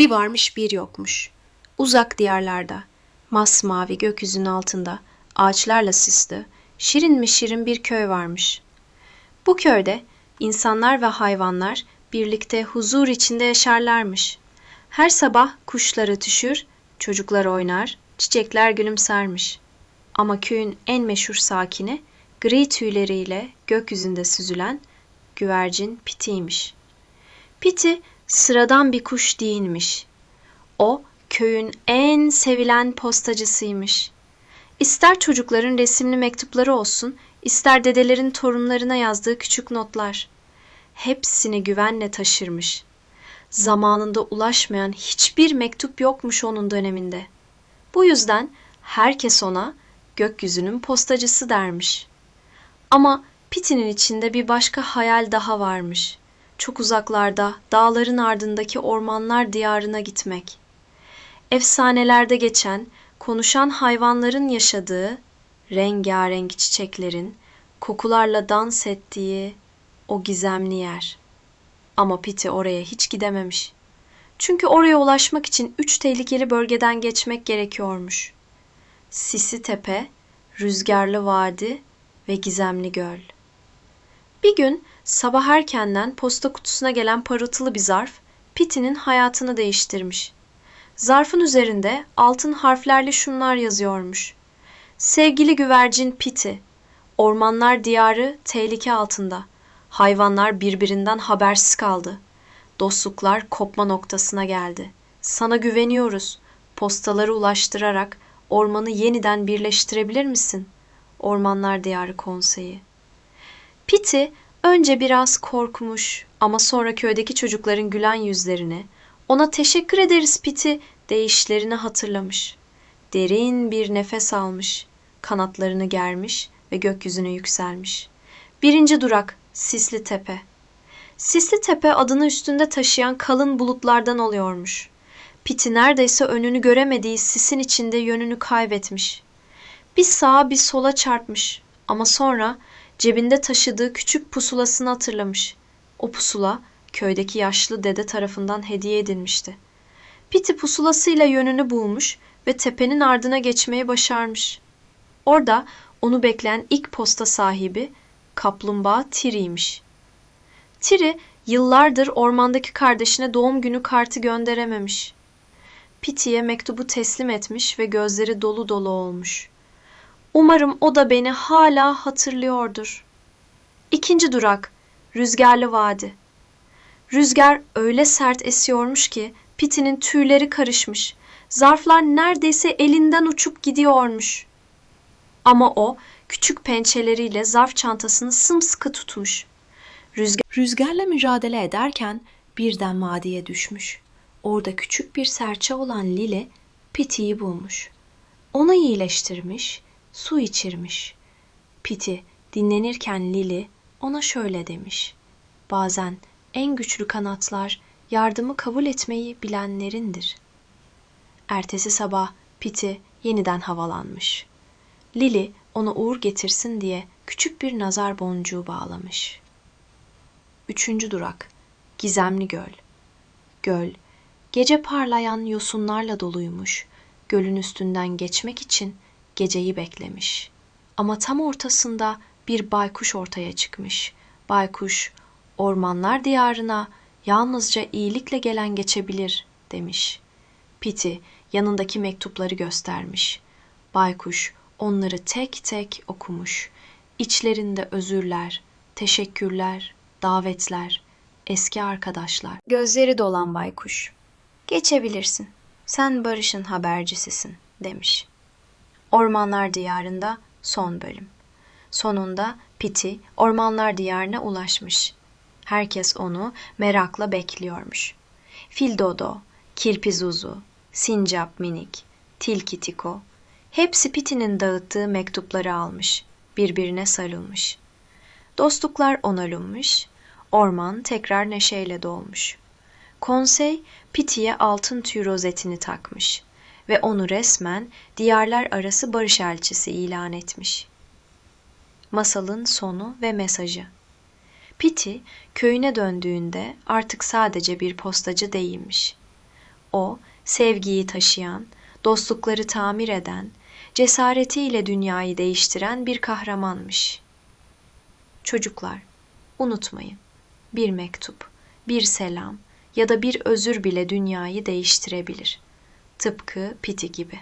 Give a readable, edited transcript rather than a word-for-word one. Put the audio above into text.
Bir varmış bir yokmuş. Uzak diyarlarda, masmavi gökyüzünün altında, ağaçlarla süslü, şirin mi şirin bir köy varmış. Bu köyde insanlar ve hayvanlar birlikte huzur içinde yaşarlarmış. Her sabah kuşlar ötüşür, çocuklar oynar, çiçekler gülümsermiş. Ama köyün en meşhur sakini, gri tüyleriyle gökyüzünde süzülen güvercin Piti'ymiş. Piti sıradan bir kuş değilmiş. O köyün en sevilen postacısıymış. İster çocukların resimli mektupları olsun, ister dedelerin torunlarına yazdığı küçük notlar. Hepsini güvenle taşırmış. Zamanında ulaşmayan hiçbir mektup yokmuş onun döneminde. Bu yüzden herkes ona gökyüzünün postacısı dermiş. Ama Piti'nin içinde bir başka hayal daha varmış. Çok uzaklarda, dağların ardındaki ormanlar diyarına gitmek. Efsanelerde geçen, konuşan hayvanların yaşadığı, rengarenk çiçeklerin, kokularla dans ettiği o gizemli yer. Ama Piti oraya hiç gidememiş. Çünkü oraya ulaşmak için 3 tehlikeli bölgeden geçmek gerekiyormuş. Sisli Tepe, Rüzgarlı Vadi ve Gizemli Göl. Bir gün sabah erkenden posta kutusuna gelen parıltılı bir zarf, Piti'nin hayatını değiştirmiş. Zarfın üzerinde altın harflerle şunlar yazıyormuş. Sevgili güvercin Piti, ormanlar diyarı tehlike altında. Hayvanlar birbirinden habersiz kaldı. Dostluklar kopma noktasına geldi. Sana güveniyoruz. Postaları ulaştırarak ormanı yeniden birleştirebilir misin? Ormanlar Diyarı Konseyi. Piti önce biraz korkmuş ama sonra köydeki çocukların gülen yüzlerini, ona teşekkür ederiz Piti deyişlerini hatırlamış. Derin bir nefes almış, kanatlarını germiş ve gökyüzüne yükselmiş. Birinci durak Sisli Tepe. Sisli Tepe adını üstünde taşıyan kalın bulutlardan oluyormuş. Piti neredeyse önünü göremediği sisin içinde yönünü kaybetmiş. Bir sağa bir sola çarpmış ama sonra cebinde taşıdığı küçük pusulasını hatırlamış. O pusula köydeki yaşlı dede tarafından hediye edilmişti. Piti pusulasıyla yönünü bulmuş ve tepenin ardına geçmeyi başarmış. Orada onu bekleyen ilk posta sahibi kaplumbağa Tiri'ymiş. Tiri yıllardır ormandaki kardeşine doğum günü kartı gönderememiş. Piti'ye mektubu teslim etmiş ve gözleri dolu dolu olmuş. Umarım o da beni hala hatırlıyordur. İkinci durak, Rüzgarlı Vadi. Rüzgar öyle sert esiyormuş ki Piti'nin tüyleri karışmış. Zarflar neredeyse elinden uçup gidiyormuş. Ama o küçük pençeleriyle zarf çantasını sımsıkı tutmuş. Rüzgarla mücadele ederken birden vadiye düşmüş. Orada küçük bir serçe olan Lili Piti'yi bulmuş. Onu iyileştirmiş, su içirmiş. Piti dinlenirken Lili ona şöyle demiş. Bazen en güçlü kanatlar yardımı kabul etmeyi bilenlerindir. Ertesi sabah Piti yeniden havalanmış. Lili ona uğur getirsin diye küçük bir nazar boncuğu bağlamış. Üçüncü durak, Gizemli Göl. Göl, gece parlayan yosunlarla doluymuş. Gölün üstünden geçmek için geceyi beklemiş. Ama tam ortasında bir baykuş ortaya çıkmış. Baykuş, ormanlar diyarına yalnızca iyilikle gelen geçebilir demiş. Piti yanındaki mektupları göstermiş. Baykuş onları tek tek okumuş. İçlerinde özürler, teşekkürler, davetler, eski arkadaşlar. Gözleri dolan baykuş. Geçebilirsin. Sen barışın habercisisin demiş. Ormanlar Diyarında son bölüm. Sonunda Piti ormanlar diyarına ulaşmış. Herkes onu merakla bekliyormuş. Fil Dodo, Kirpi Zuzu, Sincap Minik, Tilki Tiko, hepsi Piti'nin dağıttığı mektupları almış, birbirine sarılmış. Dostluklar onarılmış, orman tekrar neşeyle dolmuş. Konsey Piti'ye altın tüy rozetini takmış ve onu resmen diyarlar arası barış elçisi ilan etmiş. Masalın sonu ve mesajı. Piti köyüne döndüğünde artık sadece bir postacı değilmiş. O, sevgiyi taşıyan, dostlukları tamir eden, cesaretiyle dünyayı değiştiren bir kahramanmış. Çocuklar, unutmayın. Bir mektup, bir selam ya da bir özür bile dünyayı değiştirebilir. Tıpkı Piti gibi.